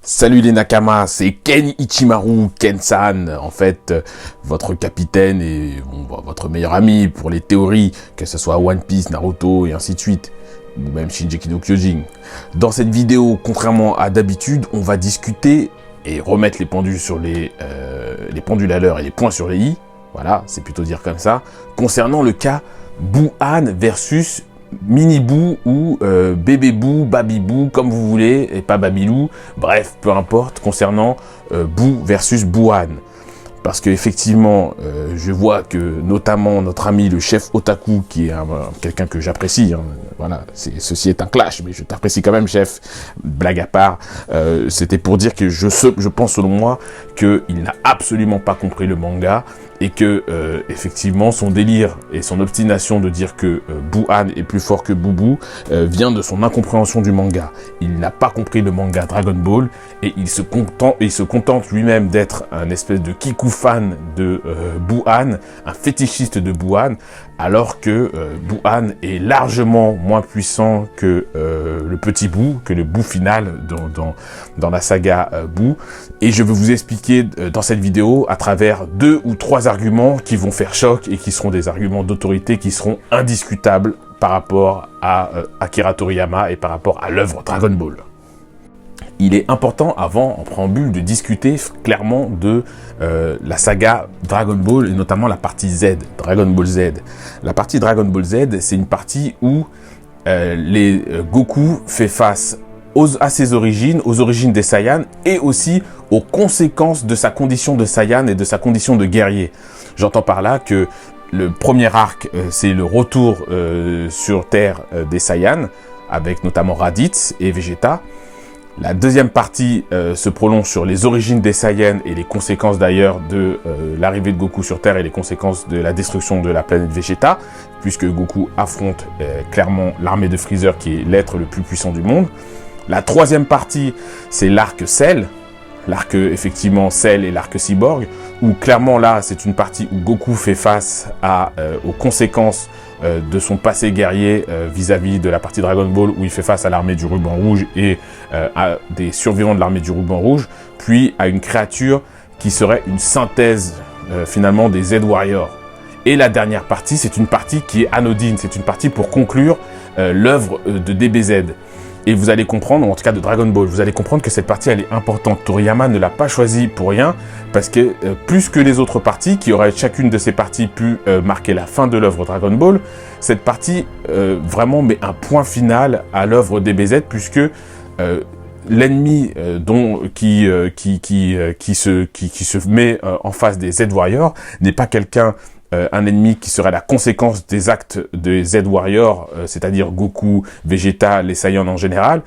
Salut les Nakama, c'est Ken Ichimaru, Ken-san, en fait, votre capitaine et votre meilleur ami pour les théories, que ce soit One Piece, Naruto et ainsi de suite, ou même Shingeki no Kyojin. Dans cette vidéo, contrairement à d'habitude, on va discuter et remettre les pendules sur les pendules à l'heure et les points sur les i, voilà, c'est plutôt dire comme ça, concernant le cas Boo-Han versus Mini Boo ou Bébé Boo, Baby Boo, comme vous voulez, et pas Babylou, bref, peu importe, concernant Boo versus Boo-Han. Parce que effectivement, je vois que notamment notre ami le chef Otaku, qui est quelqu'un que j'apprécie, hein, voilà, ceci est un clash, mais je t'apprécie quand même, chef, blague à part, c'était pour dire que je pense selon moi qu'il n'a absolument pas compris le manga, et que effectivement son délire et son obstination de dire que Boo-Han est plus fort que Boubou vient de son incompréhension du manga. Il n'a pas compris le manga Dragon Ball et il se contente lui-même d'être un espèce de kikou fan de Boo-Han, un fétichiste de Boo-Han, alors que Boo-Han est largement moins puissant que le petit Boo, que le Boo final dans la saga Boo. Et je vais vous expliquer dans cette vidéo à travers 2 ou 3 arguments qui vont faire choc et qui seront des arguments d'autorité qui seront indiscutables par rapport à Akira Toriyama et par rapport à l'œuvre Dragon Ball. Il est important, avant, en préambule, de discuter clairement de la saga Dragon Ball, et notamment la partie Z, Dragon Ball Z. La partie Dragon Ball Z, c'est une partie où Goku fait face à ses origines, aux origines des Saiyans, et aussi aux conséquences de sa condition de Saiyan et de sa condition de guerrier. J'entends par là que le premier arc, c'est le retour sur Terre des Saiyans, avec notamment Raditz et Vegeta. La deuxième partie se prolonge sur les origines des Saiyans et les conséquences d'ailleurs de l'arrivée de Goku sur Terre et les conséquences de la destruction de la planète Vegeta, puisque Goku affronte clairement l'armée de Freezer qui est l'être le plus puissant du monde. La troisième partie, c'est l'arc Cell, l'arc effectivement Cell et l'arc Cyborg, où clairement là, c'est une partie où Goku fait face aux conséquences de son passé guerrier vis-à-vis de la partie Dragon Ball, où il fait face à l'armée du ruban rouge et à des survivants de l'armée du ruban rouge, puis à une créature qui serait une synthèse finalement des Z-Warriors. Et la dernière partie, c'est une partie qui est anodine, c'est une partie pour conclure l'œuvre de DBZ. Et vous allez comprendre, en tout cas de Dragon Ball, vous allez comprendre que cette partie, elle est importante. Toriyama ne l'a pas choisie pour rien, parce que plus que les autres parties, qui auraient chacune de ces parties pu marquer la fin de l'œuvre Dragon Ball, cette partie vraiment met un point final à l'œuvre DBZ, puisque l'ennemi qui se met en face des Z-Warriors n'est pas quelqu'un, un ennemi qui serait la conséquence des actes des Z-Warriors, c'est-à-dire Goku, Vegeta, les Saiyans en général.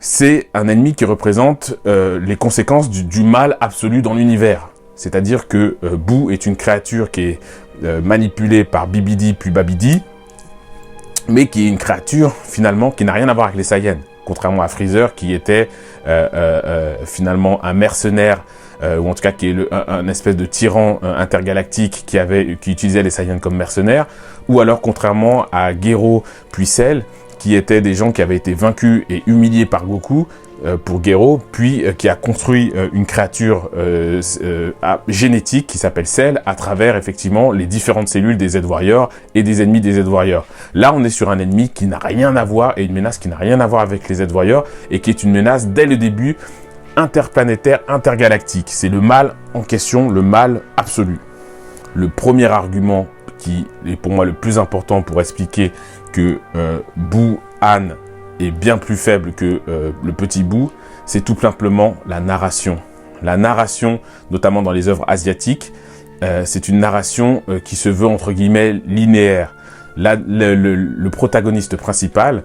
C'est un ennemi qui représente les conséquences du mal absolu dans l'univers. C'est-à-dire que Boo est une créature qui est manipulée par Bibidi puis Babidi, mais qui est une créature finalement qui n'a rien à voir avec les Saiyans. Contrairement à Freezer qui était finalement un mercenaire, ou en tout cas qui est un espèce de tyran intergalactique qui utilisait les Saiyans comme mercenaires, ou alors contrairement à Gero puis Cell, qui étaient des gens qui avaient été vaincus et humiliés par Goku pour Gero, puis qui a construit une créature génétique qui s'appelle Cell à travers effectivement les différentes cellules des Z-Warriors et des ennemis des Z-Warriors. Là, on est sur un ennemi qui n'a rien à voir et une menace qui n'a rien à voir avec les Z-Warriors et qui est une menace dès le début interplanétaire, intergalactique. C'est le mal en question, le mal absolu. Le premier argument qui est pour moi le plus important pour expliquer que Boo-Han est bien plus faible que le petit Boo, c'est tout simplement la narration. La narration, notamment dans les œuvres asiatiques, c'est une narration qui se veut entre guillemets linéaire. Le protagoniste principal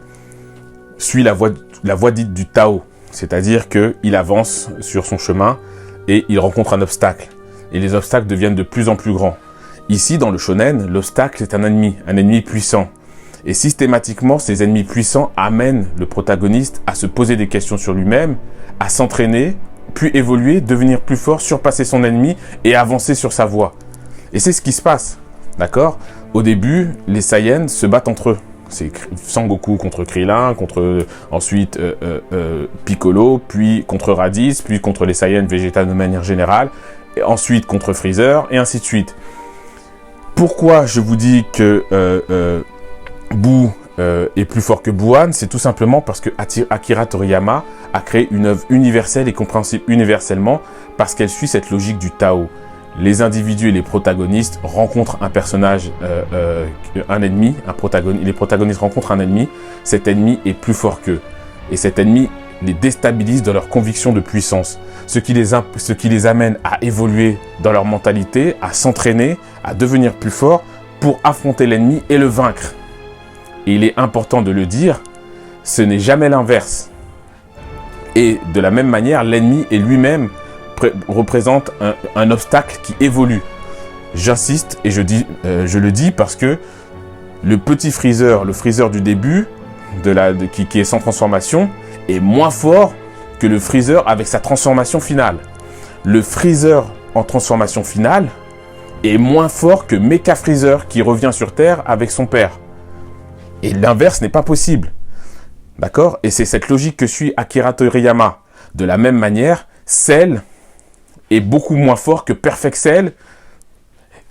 suit la voie dite du Tao, c'est-à-dire qu'il avance sur son chemin et il rencontre un obstacle. Et les obstacles deviennent de plus en plus grands. Ici, dans le shonen, l'obstacle est un ennemi puissant. Et systématiquement, ces ennemis puissants amènent le protagoniste à se poser des questions sur lui-même, à s'entraîner, puis évoluer, devenir plus fort, surpasser son ennemi et avancer sur sa voie. Et c'est ce qui se passe, d'accord? Au début, les Saiyans se battent entre eux. C'est Sangoku contre Krillin, ensuite Piccolo, puis contre Raditz, puis contre les Saiyans Vegeta de manière générale, et ensuite contre Freezer, et ainsi de suite. Pourquoi je vous dis que Boo est plus fort que Buan? C'est tout simplement parce que Akira Toriyama a créé une œuvre universelle et compréhensible universellement parce qu'elle suit cette logique du Tao. Les individus et les protagonistes rencontrent un personnage, un ennemi, les protagonistes rencontrent un ennemi, cet ennemi est plus fort qu'eux. Et cet ennemi les déstabilise dans leur conviction de puissance, ce qui les amène à évoluer dans leur mentalité, à s'entraîner, à devenir plus forts pour affronter l'ennemi et le vaincre. Et il est important de le dire, ce n'est jamais l'inverse. Et de la même manière, l'ennemi est lui-même représente un obstacle qui évolue. J'insiste et je le dis parce que le petit Freezer, le Freezer du début, qui est sans transformation, est moins fort que le Freezer avec sa transformation finale. Le Freezer en transformation finale est moins fort que Mecha Freezer qui revient sur Terre avec son père. Et l'inverse n'est pas possible. D'accord? Et c'est cette logique que suit Akira Toriyama. De la même manière, Cell est beaucoup moins fort que Perfect Cell,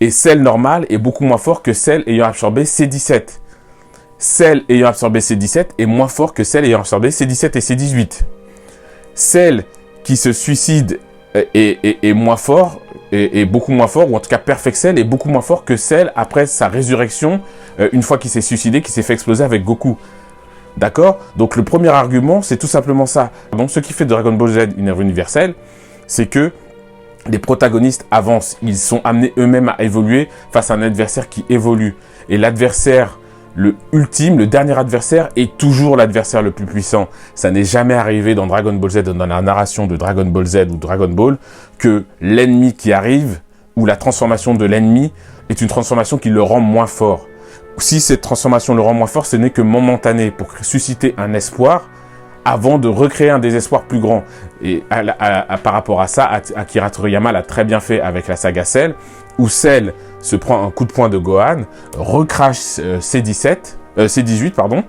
et Cell normal est beaucoup moins fort que Cell ayant absorbé C17. Cell ayant absorbé C17 est moins fort que Cell ayant absorbé C17 et C18. Cell qui se suicide est moins fort, est beaucoup moins fort, ou en tout cas Perfect Cell est beaucoup moins fort que Cell après sa résurrection, une fois qu'il s'est suicidé, qu'il s'est fait exploser avec Goku. D'accord? Donc le premier argument, c'est tout simplement ça. Donc ce qui fait de Dragon Ball Z une œuvre universelle, c'est que les protagonistes avancent, ils sont amenés eux-mêmes à évoluer face à un adversaire qui évolue. Et l'adversaire, le ultime, le dernier adversaire, est toujours l'adversaire le plus puissant. Ça n'est jamais arrivé dans Dragon Ball Z, dans la narration de Dragon Ball Z ou Dragon Ball, que l'ennemi qui arrive, ou la transformation de l'ennemi, est une transformation qui le rend moins fort. Si cette transformation le rend moins fort, ce n'est que momentané, pour susciter un espoir, avant de recréer un désespoir plus grand. Et par rapport à ça, Akira Toriyama l'a très bien fait avec la saga Cell, où Cell se prend un coup de poing de Gohan, recrache C18, pardon,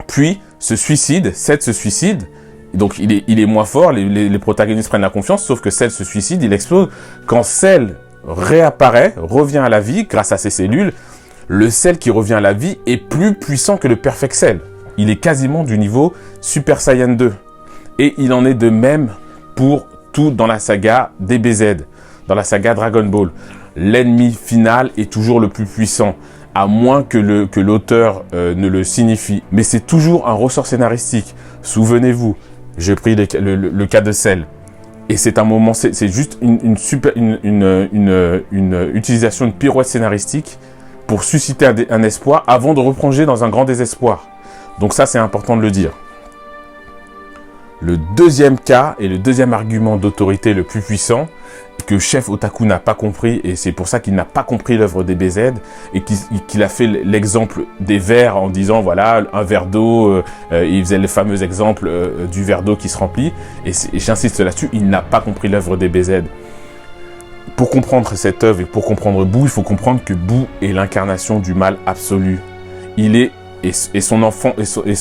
puis se suicide, Cell se suicide, donc il est moins fort, les protagonistes prennent la confiance, sauf que Cell se suicide, il explose. Quand Cell réapparaît, revient à la vie grâce à ses cellules, le Cell qui revient à la vie est plus puissant que le Perfect Cell. Il est quasiment du niveau Super Saiyan 2. Et il en est de même pour tout dans la saga DBZ, dans la saga Dragon Ball. L'ennemi final est toujours le plus puissant, à moins que l'auteur ne le signifie. Mais c'est toujours un ressort scénaristique. Souvenez-vous, j'ai pris le cas de Cell. Et c'est un moment, c'est juste une utilisation de pirouette scénaristique pour susciter un espoir avant de replonger dans un grand désespoir. Donc ça, c'est important de le dire. Le deuxième cas et le deuxième argument d'autorité le plus puissant que Chef Otaku n'a pas compris, et c'est pour ça qu'il n'a pas compris l'œuvre DBZ, et qu'il a fait l'exemple des verres en disant, voilà, un verre d'eau, il faisait le fameux exemple du verre d'eau qui se remplit, et j'insiste là-dessus, il n'a pas compris l'œuvre DBZ. Pour comprendre cette œuvre et pour comprendre Boo, il faut comprendre que Boo est l'incarnation du mal absolu. Il est et son enfant et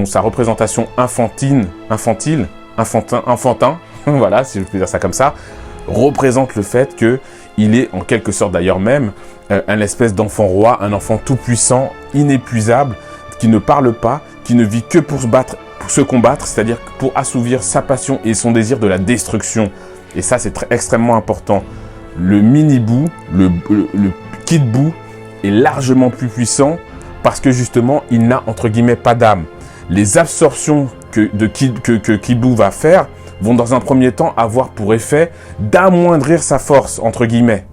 sa représentation enfantin, voilà, si je peux dire ça comme ça, représente le fait que il est en quelque sorte d'ailleurs même un espèce d'enfant roi, un enfant tout puissant, inépuisable, qui ne parle pas, qui ne vit que pour se combattre, c'est-à-dire pour assouvir sa passion et son désir de la destruction. Et ça, c'est extrêmement important. Le mini Boo, le Kid Boo est largement plus puissant parce que justement, il n'a entre guillemets pas d'âme. Les absorptions que Kid Boo va faire vont dans un premier temps avoir pour effet d'amoindrir sa force, entre guillemets.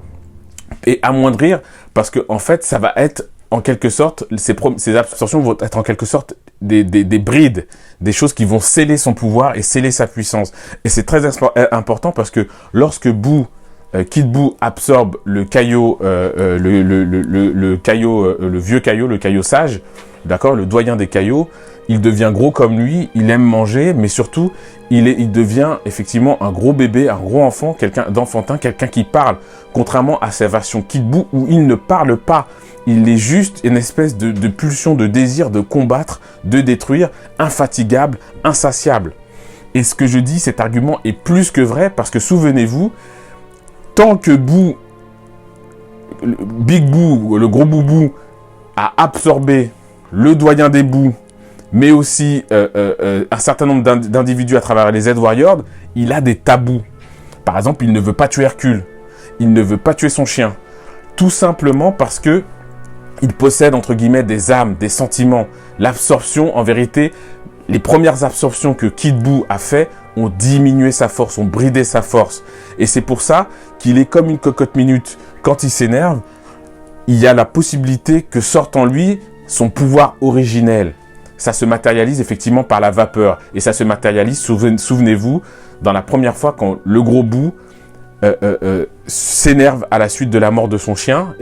Et amoindrir parce que en fait, ça va être en quelque sorte, ces absorptions vont être en quelque sorte des brides, des choses qui vont sceller son pouvoir et sceller sa puissance. Et c'est très important parce que lorsque Kid Boo absorbe le caillot, le vieux caillot, le caillot sage, d'accord, le doyen des caillots, il devient gros comme lui, il aime manger, mais surtout, il devient effectivement un gros bébé, un gros enfant, quelqu'un d'enfantin, quelqu'un qui parle, contrairement à sa version Kid Buu où il ne parle pas. Il est juste une espèce de pulsion, de désir de combattre, de détruire, infatigable, insatiable. Et ce que je dis, cet argument est plus que vrai, parce que souvenez-vous, tant que Big Boo, le gros boubou, a absorbé le doyen des Bous, mais aussi un certain nombre d'individus à travers les Z-Warriors, il a des tabous. Par exemple, il ne veut pas tuer Hercule. Il ne veut pas tuer son chien. Tout simplement parce que il possède, entre guillemets, des âmes, des sentiments. L'absorption, en vérité, les premières absorptions que Kid Buu a fait ont diminué sa force, ont bridé sa force. Et c'est pour ça qu'il est comme une cocotte minute. Quand il s'énerve, il y a la possibilité que sorte en lui son pouvoir originel. Ça se matérialise effectivement par la vapeur. Et ça se matérialise, souvenez-vous, dans la première fois quand le gros Buu s'énerve à la suite de la mort de son chien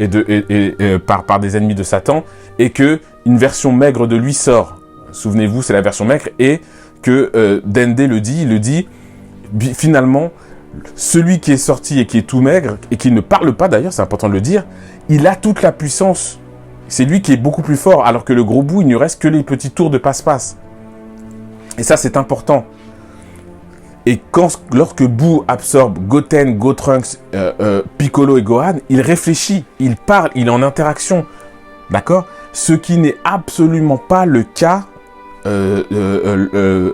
par des ennemis de Satan, et que une version maigre de lui sort. Souvenez-vous, c'est la version maigre, et que Dende le dit finalement, celui qui est sorti et qui est tout maigre, et qui ne parle pas d'ailleurs, c'est important de le dire, il a toute la puissance. C'est lui qui est beaucoup plus fort, alors que le gros Buu, il ne reste que les petits tours de passe-passe. Et ça, c'est important. Et lorsque Buu absorbe Goten, Gotrunks, Piccolo et Gohan, il réfléchit, il parle, il est en interaction. D'accord? Ce qui n'est absolument pas le cas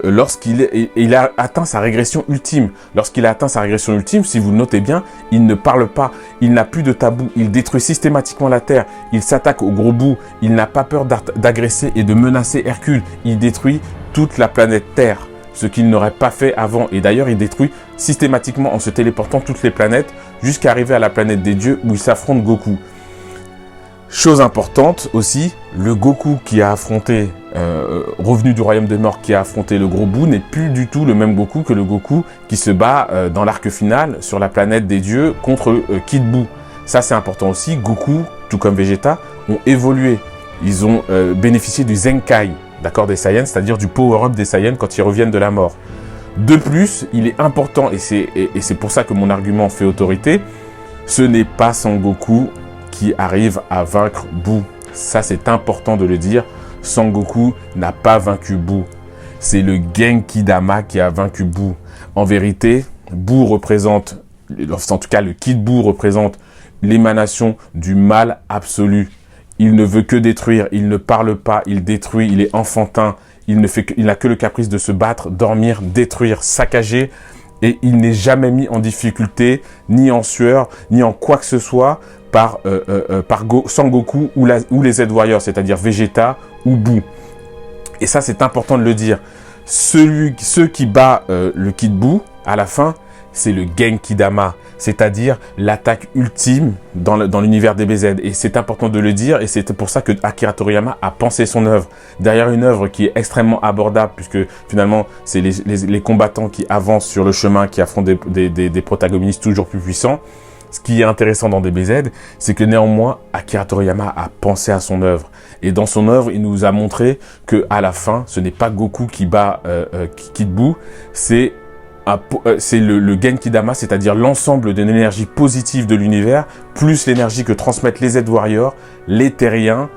lorsqu'il a atteint sa régression ultime. Lorsqu'il a atteint sa régression ultime, si vous le notez bien, il ne parle pas, il n'a plus de tabou, il détruit systématiquement la Terre, il s'attaque au gros Buu, il n'a pas peur d'agresser et de menacer Hercule, il détruit toute la planète Terre, ce qu'il n'aurait pas fait avant. Et d'ailleurs, il détruit systématiquement en se téléportant toutes les planètes jusqu'à arriver à la planète des dieux où il s'affronte Goku. Chose importante aussi, le Goku qui a affronté, revenu du royaume des morts, qui a affronté le gros Buu n'est plus du tout le même Goku que le Goku qui se bat dans l'arc final sur la planète des dieux contre Kid Buu. Ça c'est important aussi, Goku, tout comme Vegeta, ont évolué. Ils ont bénéficié du Zenkai, d'accord, des Saiyans, c'est-à-dire du power-up des Saiyans quand ils reviennent de la mort. De plus, il est important, et c'est pour ça que mon argument fait autorité, ce n'est pas Sangoku qui arrive à vaincre Buu. Ça, c'est important de le dire. Sangoku n'a pas vaincu Buu. C'est le Genki Dama qui a vaincu Buu. En vérité, Buu représente, en tout cas le Kid Buu représente l'émanation du mal absolu. Il ne veut que détruire, il ne parle pas, il détruit, il est enfantin, il n'a que le caprice de se battre, dormir, détruire, saccager, et il n'est jamais mis en difficulté, ni en sueur, ni en quoi que ce soit, par Sangoku ou les Z-Warriors, c'est-à-dire Vegeta ou Buu. Et ça, c'est important de le dire. Ceux qui bat le Kid Buu, à la fin, c'est le Genki Dama, c'est-à-dire l'attaque ultime dans l'univers DBZ. Et c'est important de le dire, et c'est pour ça que Akira Toriyama a pensé son œuvre. Derrière une œuvre qui est extrêmement abordable, puisque finalement, c'est les combattants qui avancent sur le chemin, qui affrontent des protagonistes toujours plus puissants. Ce qui est intéressant dans DBZ, c'est que néanmoins, Akira Toriyama a pensé à son œuvre. Et dans son œuvre, il nous a montré que à la fin, ce n'est pas Goku qui bat Kid Buu, c'est le Genki Dama, c'est-à-dire l'ensemble de l'énergie positive de l'univers, plus l'énergie que transmettent les Z-Warriors, les Terriens,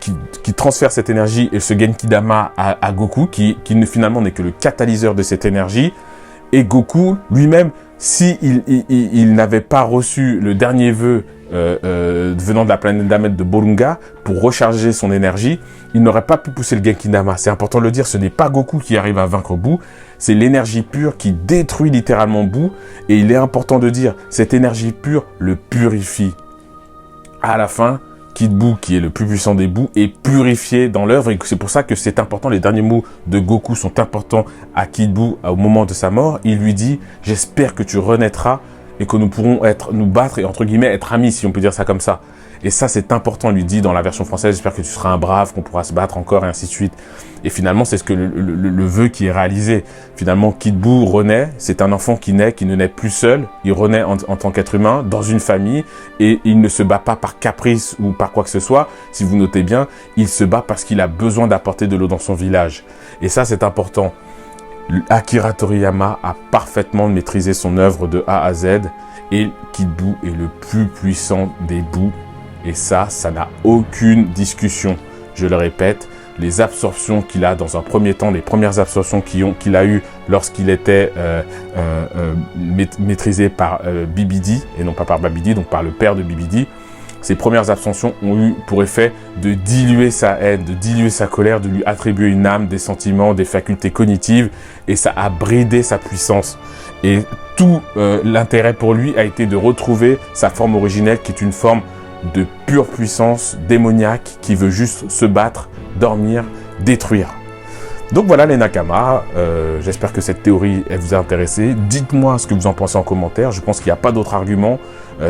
qui transfèrent cette énergie et ce Genki Dama à Goku, qui finalement n'est que le catalyseur de cette énergie. Et Goku lui-même, si il n'avait pas reçu le dernier vœu venant de la planète Namek de Bolunga pour recharger son énergie, il n'aurait pas pu pousser le Genki Dama. C'est important de le dire, ce n'est pas Goku qui arrive à vaincre Buu, c'est l'énergie pure qui détruit littéralement Buu, et il est important de dire, cette énergie pure le purifie. À la fin, Kid Buu, qui est le plus puissant des Buu, est purifié dans l'œuvre, et c'est pour ça que c'est important, les derniers mots de Goku sont importants à Kid Buu au moment de sa mort. Il lui dit « J'espère que tu renaîtras et que nous pourrons nous battre et entre guillemets être amis, si on peut dire ça comme ça. Et ça, c'est important, il lui dit dans la version française, j'espère que tu seras un brave, qu'on pourra se battre encore, et ainsi de suite. Et finalement, c'est ce que le vœu qui est réalisé. Finalement, Kid Buu renaît, c'est un enfant qui ne naît plus seul, il renaît en tant qu'être humain, dans une famille, et il ne se bat pas par caprice ou par quoi que ce soit. Si vous notez bien, il se bat parce qu'il a besoin d'apporter de l'eau dans son village. Et ça, c'est important. Akira Toriyama a parfaitement maîtrisé son œuvre de A à Z, et Kid Buu est le plus puissant des Buu. Et ça n'a aucune discussion. Je le répète, les absorptions qu'il a dans un premier temps, les premières absorptions qu'il a eues lorsqu'il était maîtrisé par Bibidi, et non pas par Babidi, donc par le père de Bibidi, ces premières absorptions ont eu pour effet de diluer sa haine, de diluer sa colère, de lui attribuer une âme, des sentiments, des facultés cognitives, et ça a bridé sa puissance. Et tout l'intérêt pour lui a été de retrouver sa forme originelle, qui est une forme de pure puissance démoniaque qui veut juste se battre, dormir, détruire. Donc voilà les Nakama, j'espère que cette théorie elle vous a intéressé. Dites-moi ce que vous en pensez en commentaire, je pense qu'il n'y a pas d'autres arguments,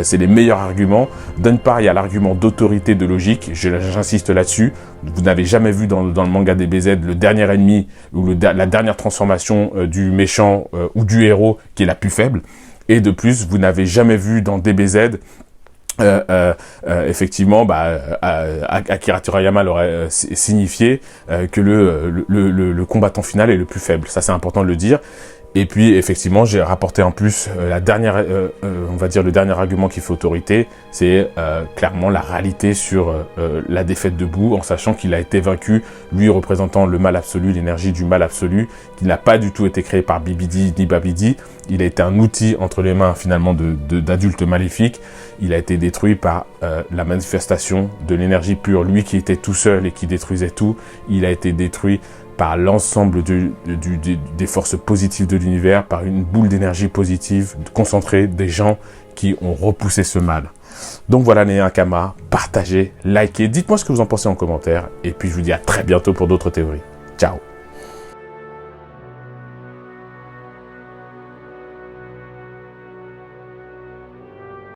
c'est les meilleurs arguments. D'une part, il y a l'argument d'autorité, de logique, j'insiste là-dessus. Vous n'avez jamais vu dans le manga DBZ le dernier ennemi ou la dernière transformation du méchant ou du héros qui est la plus faible. Et de plus, vous n'avez jamais vu dans DBZ effectivement, Akira Toriyama l'aurait signifié que le combattant final est le plus faible. Ça, c'est important de le dire. Et puis, effectivement, j'ai rapporté en plus on va dire le dernier argument qui fait autorité, c'est clairement la réalité sur la défaite de Buu, en sachant qu'il a été vaincu, lui représentant le mal absolu, l'énergie du mal absolu, qui n'a pas du tout été créé par Bibidi ni Babidi. Il a été un outil entre les mains finalement d'adultes maléfiques. Il a été détruit par la manifestation de l'énergie pure. Lui qui était tout seul et qui détruisait tout, il a été détruit par l'ensemble des forces positives de l'univers, par une boule d'énergie positive concentrée des gens qui ont repoussé ce mal. Donc voilà les Nakama, partagez, likez, dites-moi ce que vous en pensez en commentaire, et puis je vous dis à très bientôt pour d'autres théories. Ciao.